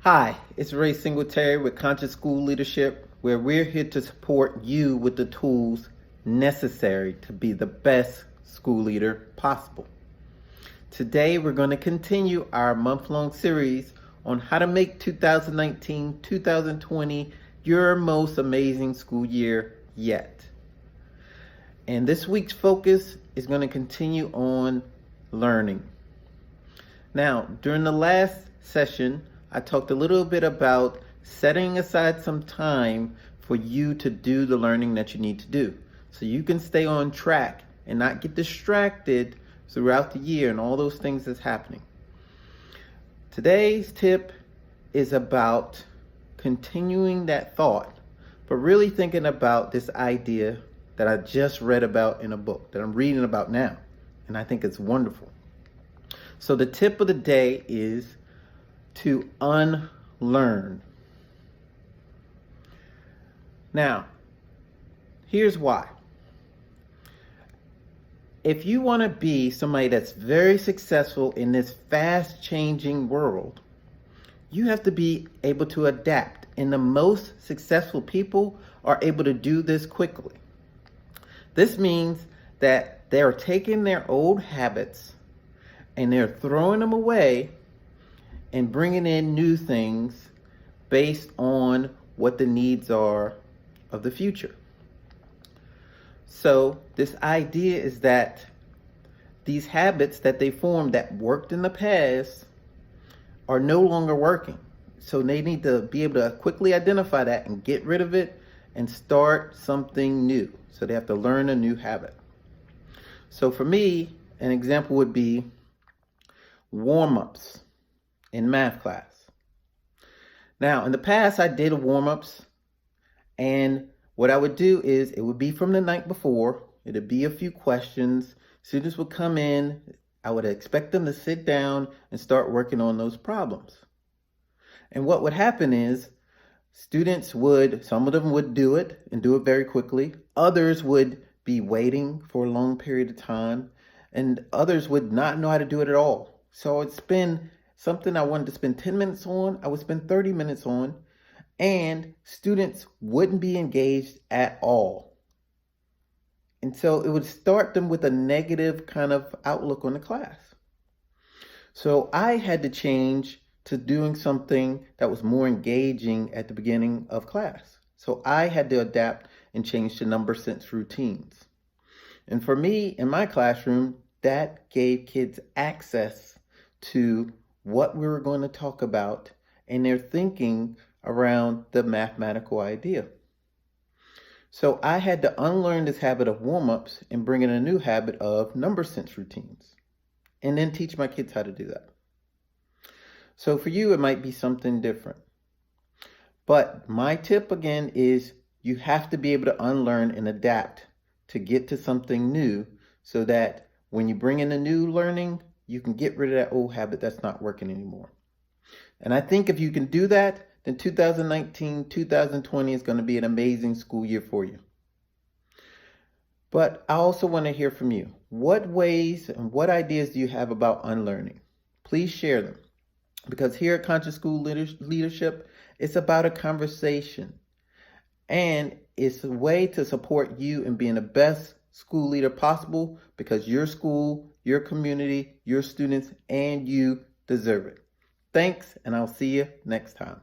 Hi, it's Ray Singletary with Conscious School Leadership, where we're here to support you with the tools necessary to be the best school leader possible. Today, we're going to continue our month-long series on how to make 2019-2020 your most amazing school year yet. And this week's focus is going to continue on learning. Now, during the last session, I talked a little bit about setting aside some time for you to do the learning that you need to do, so you can stay on track and not get distracted throughout the year and all those things that's happening. Today's tip is about continuing that thought, but really thinking about this idea that I just read about in a book that I'm reading about now, and I think it's wonderful. So the tip of the day is to unlearn. Now, here's why. If you want to be somebody that's very successful in this fast-changing world, you have to be able to adapt. And the most successful people are able to do this quickly. This means that they're taking their old habits and they're throwing them away and bringing in new things based on what the needs are of the future. So this idea is that these habits that they formed that worked in the past are no longer working. So they need to be able to quickly identify that and get rid of it and start something new. So they have to learn a new habit. So for me, an example would be warm-ups in math class. Now, in the past, I did warm-ups, and what I would do is it would be from the night before. It'd be a few questions. Students would come in. I would expect them to sit down and start working on those problems. And what would happen is some of them would do it and do it very quickly. Others would be waiting for a long period of time, and others would not know how to do it at all. So it's been something I wanted to spend 10 minutes on, I would spend 30 minutes on, and students wouldn't be engaged at all. And so it would start them with a negative kind of outlook on the class. So I had to change to doing something that was more engaging at the beginning of class. So I had to adapt and change to number sense routines. And for me, in my classroom, that gave kids access to what we were going to talk about and their thinking around the mathematical idea. So I had to unlearn this habit of warm-ups and bring in a new habit of number sense routines, and then teach my kids how to do that. So for you, it might be something different. But my tip again is you have to be able to unlearn and adapt to get to something new, so that when you bring in a new learning, you can get rid of that old habit that's not working anymore. And I think if you can do that, then 2019-2020 is going to be an amazing school year for you. But I also want to hear from you. What ways and what ideas do you have about unlearning? Please share them. Because here at Conscious School Leadership, it's about a conversation. And it's a way to support you in being the best school leader possible, because your school, your community, your students, and you deserve it. Thanks, and I'll see you next time.